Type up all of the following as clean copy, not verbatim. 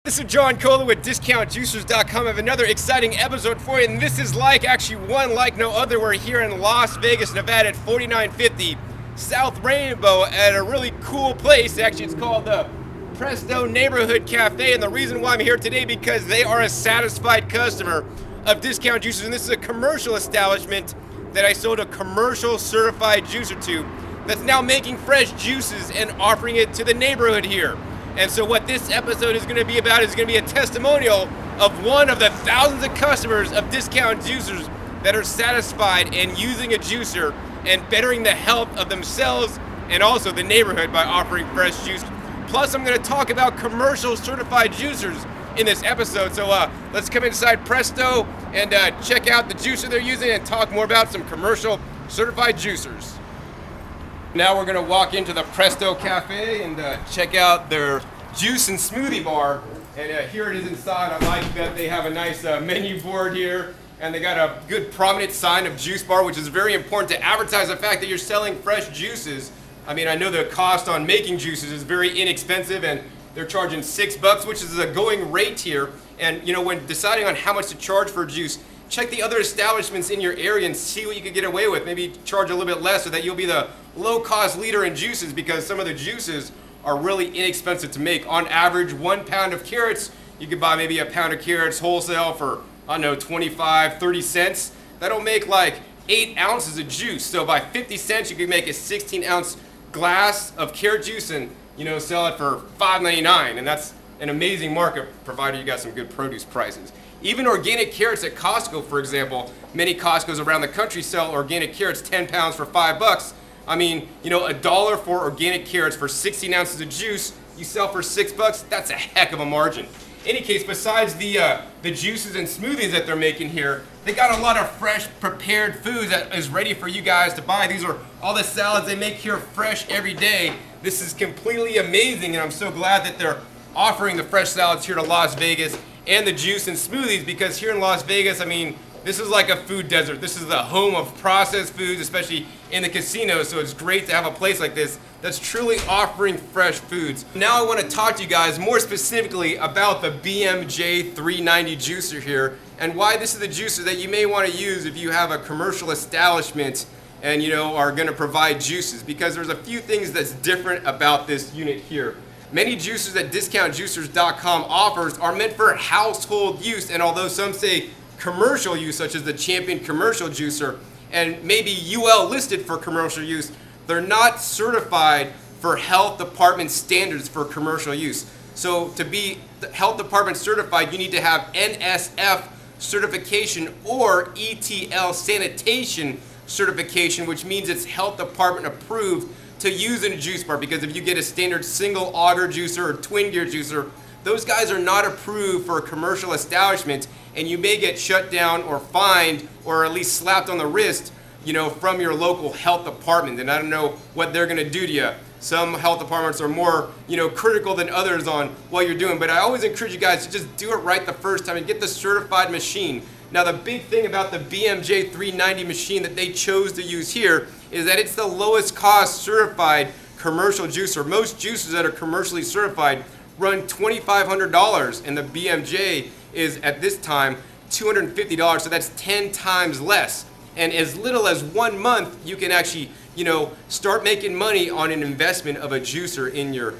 This is John Kohler with DiscountJuicers.com. I have another exciting episode for you, and this is actually one like no other. We're here in Las Vegas, Nevada at 4950 South Rainbow at a really cool place. Actually, it's called the Presto Neighborhood Cafe, and the reason why I'm here today because they are a satisfied customer of Discount Juicers, and this is a commercial establishment that I sold a commercial certified juicer to that's now making fresh juices and offering it to the neighborhood here. And so what this episode is going to be about is going to be a testimonial of one of the thousands of customers of Discount Juicers that are satisfied and using a juicer and bettering the health of themselves and also the neighborhood by offering fresh juice. Plus, I'm going to talk about commercial certified juicers in this episode. So let's come inside Presto and check out the juicer they're using and talk more about some commercial certified juicers. Now we're going to walk into the Presto Cafe and check out their juice and smoothie bar. And here it is inside. I like that they have a nice menu board here. And they got a good prominent sign of juice bar, which is very important to advertise the fact that you're selling fresh juices. I mean, I know the cost on making juices is very inexpensive, and they're charging $6, which is a going rate here. And you know, when deciding on how much to charge for a juice, check the other establishments in your area and see what you can get away with. Maybe charge a little bit less so that you'll be the low-cost leader in juices, because some of the juices are really inexpensive to make. On average, 1 pound of carrots, you could buy maybe a pound of carrots wholesale for, I don't know, 25, 30 cents. That'll make like 8 ounces of juice. So by 50 cents, you could make a 16-ounce glass of carrot juice and, you know, sell it for $5.99. And that's an amazing market, provided you got some good produce prices. Even organic carrots at Costco, for example, many Costcos around the country sell organic carrots 10 pounds for $5. I mean, you know, $1 for organic carrots for 16 ounces of juice, you sell for $6. That's a heck of a margin. Any case, besides the juices and smoothies that they're making here, they got a lot of fresh prepared foods that is ready for you guys to buy. These are all the salads they make here fresh every day. This is completely amazing, and I'm so glad that they're offering the fresh salads here to Las Vegas and the juice and smoothies, because here in Las Vegas, I mean, this is like a food desert. This is the home of processed foods, especially in the casinos, so it's great to have a place like this that's truly offering fresh foods. Now I want to talk to you guys more specifically about the BMJ390 juicer here, and why this is the juicer that you may want to use if you have a commercial establishment and, you know, are going to provide juices, because there's a few things that's different about this unit here. Many juicers that DiscountJuicers.com offers are meant for household use, and although some say commercial use, such as the Champion Commercial Juicer, and maybe UL listed for commercial use, they're not certified for health department standards for commercial use. So to be health department certified, you need to have NSF certification or ETL sanitation certification, which means it's health department approved to use in a juice bar, because if you get a standard single auger juicer or twin gear juicer, those guys are not approved for a commercial establishment, and you may get shut down or fined or at least slapped on the wrist, you know, from your local health department. And I don't know what they're going to do to you. Some health departments are more, you know, critical than others on what you're doing, but I always encourage you guys to just do it right the first time and get the certified machine. Now, the big thing about the BMJ390 machine that they chose to use here is that it's the lowest cost certified commercial juicer. Most juicers that are commercially certified run $2,500, and the BMJ is at this time $250, so that's 10 times less. And as little as 1 month, you can actually, you know, start making money on an investment of a juicer in your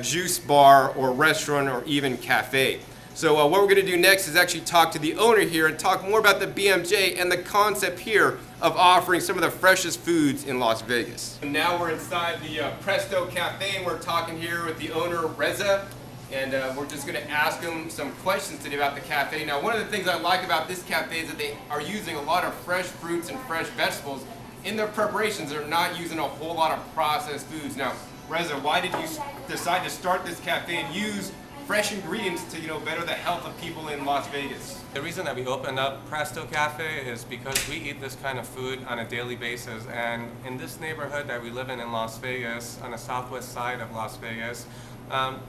juice bar or restaurant or even cafe. So what we're going to do next is actually talk to the owner here and talk more about the BMJ and the concept here of offering some of the freshest foods in Las Vegas. And now we're inside the Presto Cafe, and we're talking here with the owner, Reza, and we're just going to ask him some questions today about the cafe. Now, one of the things I like about this cafe is that they are using a lot of fresh fruits and fresh vegetables in their preparations. They're not using a whole lot of processed foods. Now, Reza, why did you decide to start this cafe and use fresh ingredients to, you know, better the health of people in Las Vegas? The reason that we opened up Presto Cafe is because we eat this kind of food on a daily basis, and in this neighborhood that we live in Las Vegas, on the southwest side of Las Vegas,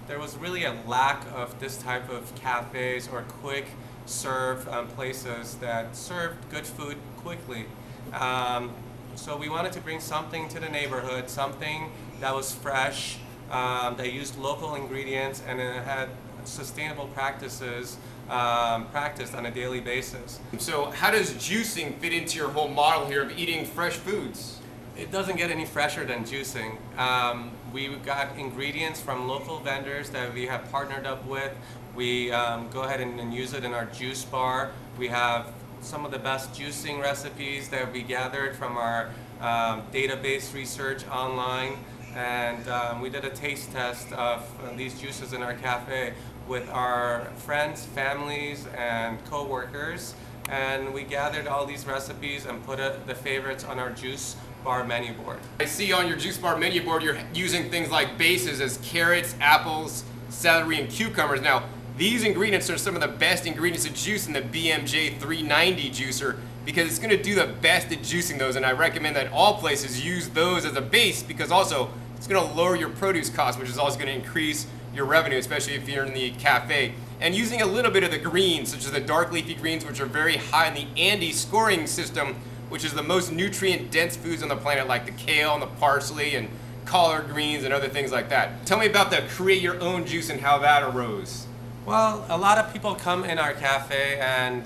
there was really a lack of this type of cafes or quick serve places that served good food quickly. So we wanted to bring something to the neighborhood, something that was fresh, they used local ingredients, and it had sustainable practices practiced on a daily basis. So how does juicing fit into your whole model here of eating fresh foods? It doesn't get any fresher than juicing. We've got ingredients from local vendors that we have partnered up with. We go ahead and use it in our juice bar. We have some of the best juicing recipes that we gathered from our database research online. And we did a taste test of these juices in our cafe with our friends, families, and co-workers. And we gathered all these recipes and put the favorites on our juice bar menu board. I see on your juice bar menu board you're using things like bases as carrots, apples, celery, and cucumbers. Now, these ingredients are some of the best ingredients of juice in the BMJ390 juicer because it's going to do the best at juicing those, and I recommend that all places use those as a base because also it's going to lower your produce cost, which is also going to increase your revenue, especially if you're in the cafe. And using a little bit of the greens, such as the dark leafy greens, which are very high in the Andes scoring system, which is the most nutrient-dense foods on the planet, like the kale and the parsley and collard greens and other things like that. Tell me about the create your own juice and how that arose. Well, a lot of people come in our cafe and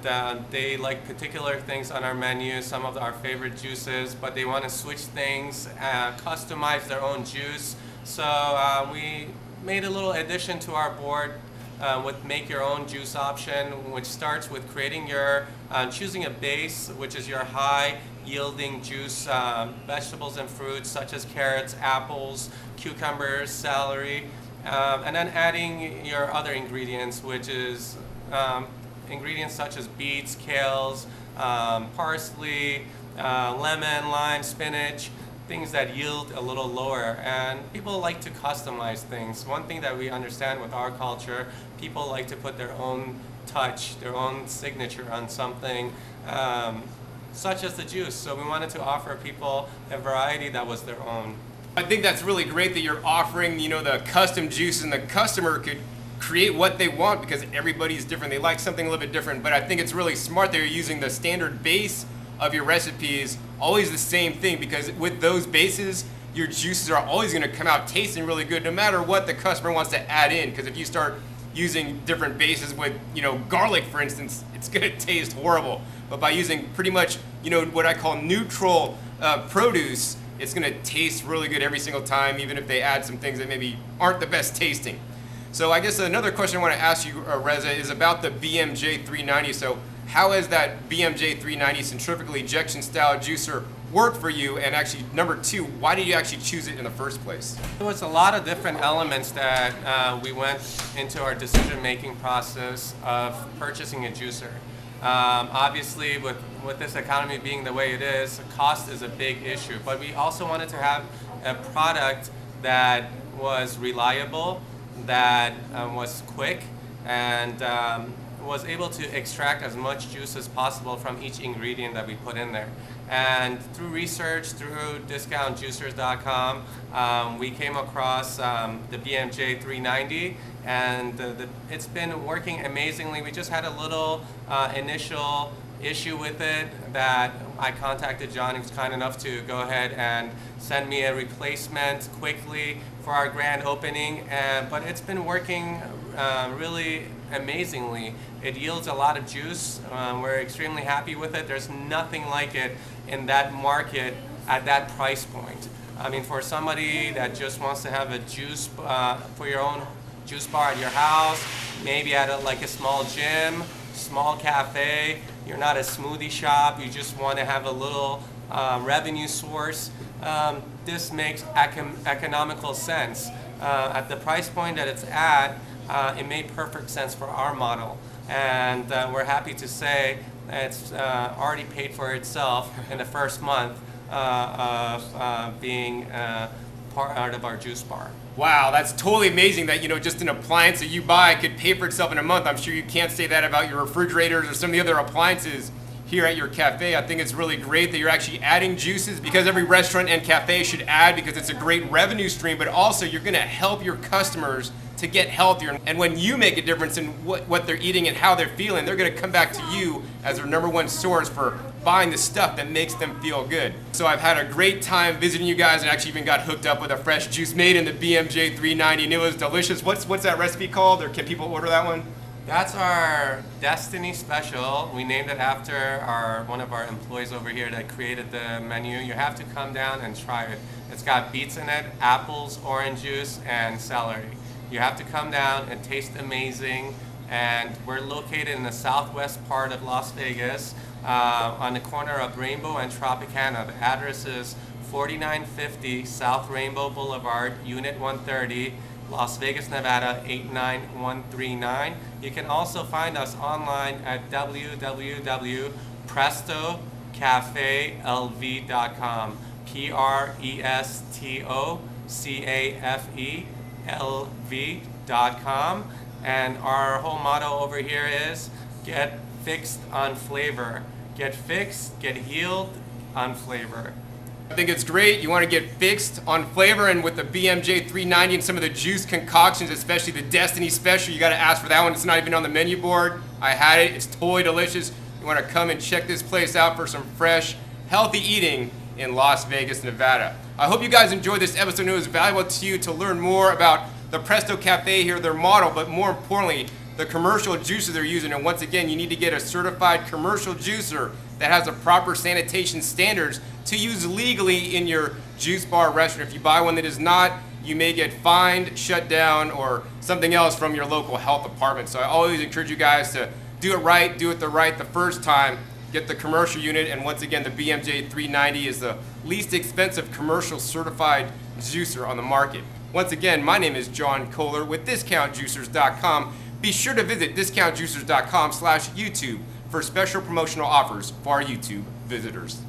they like particular things on our menu, some of our favorite juices, but they want to switch things, customize their own juice. So we made a little addition to our board with make your own juice option, which starts with creating your, choosing a base, which is your high yielding juice, vegetables and fruits such as carrots, apples, cucumbers, celery, and then adding your other ingredients, which is ingredients such as beets, kales, parsley, lemon, lime, spinach, things that yield a little lower. And people like to customize things. One thing that we understand with our culture, people like to put their own touch, their own signature on something, such as the juice. So we wanted to offer people a variety that was their own. I think that's really great that you're offering, the custom juice, and the customer could create what they want because everybody's different. They like something a little bit different, but I think it's really smart that you're using the standard base of your recipes, always the same thing, because with those bases, your juices are always going to come out tasting really good no matter what the customer wants to add in. Because if you start using different bases with, garlic, for instance, it's going to taste horrible. But by using pretty much, what I call neutral produce, it's going to taste really good every single time, even if they add some things that maybe aren't the best tasting. So I guess another question I want to ask you, Reza, is about the BMJ390. So how has that BMJ390 centrifugal ejection style juicer worked for you? And actually, number two, why did you actually choose it in the first place? There was a lot of different elements that we went into our decision-making process of purchasing a juicer. Obviously, with this economy being the way it is, cost is a big issue. But we also wanted to have a product that was reliable, that was quick, and was able to extract as much juice as possible from each ingredient that we put in there. And through research, through discountjuicers.com, we came across the BMJ390, and it's been working amazingly. We just had a little initial issue with it that I contacted John. He was kind enough to go ahead and send me a replacement quickly for our grand opening, but it's been working really amazingly. It yields a lot of juice. We're extremely happy with it. There's nothing like it in that market at that price point. I mean, for somebody that just wants to have a juice for your own juice bar at your house, maybe at a small gym, small cafe, you're not a smoothie shop, you just want to have a little revenue source, this makes economical sense. At the price point that it's at, it made perfect sense for our model. And we're happy to say it's already paid for itself in the first month of being part of our juice bar. Wow, that's totally amazing that, just an appliance that you buy could pay for itself in a month. I'm sure you can't say that about your refrigerators or some of the other appliances here at your cafe. I think it's really great that you're actually adding juices, because every restaurant and cafe should add, because it's a great revenue stream, but also you're going to help your customers to get healthier. And when you make a difference in what they're eating and how they're feeling, they're going to come back to you as their number one source for buying the stuff that makes them feel good. So I've had a great time visiting you guys, and actually even got hooked up with a fresh juice made in the BMJ390, and it was delicious. What's that recipe called, or can people order that one? That's our Destiny Special. We named it after one of our employees over here that created the menu. You have to come down and try it. It's got beets in it, apples, orange juice, and celery. You have to come down and taste amazing. And we're located in the southwest part of Las Vegas, on the corner of Rainbow and Tropicana. The address is 4950 South Rainbow Boulevard, Unit 130, Las Vegas, Nevada 89139. You can also find us online at www.prestocafelv.com. PRESTOCAFELV.com. And our whole motto over here is get fixed on flavor. Get fixed, get healed on flavor. I think it's great. You want to get fixed on flavor, and with the BMJ390 and some of the juice concoctions, especially the Destiny Special, you got to ask for that one. It's not even on the menu board. I had it. It's totally delicious. You want to come and check this place out for some fresh, healthy eating in Las Vegas, Nevada. I hope you guys enjoyed this episode and it was valuable to you to learn more about the Presto Cafe here, their model, but more importantly, the commercial juicer they're using. And once again, you need to get a certified commercial juicer that has the proper sanitation standards to use legally in your juice bar restaurant. If you buy one that is not, you may get fined, shut down, or something else from your local health department. So I always encourage you guys to do it right, do it the first time. Get the commercial unit, and once again, the BMJ390 is the least expensive commercial certified juicer on the market. Once again, my name is John Kohler with DiscountJuicers.com. Be sure to visit DiscountJuicers.com/YouTube for special promotional offers for our YouTube visitors.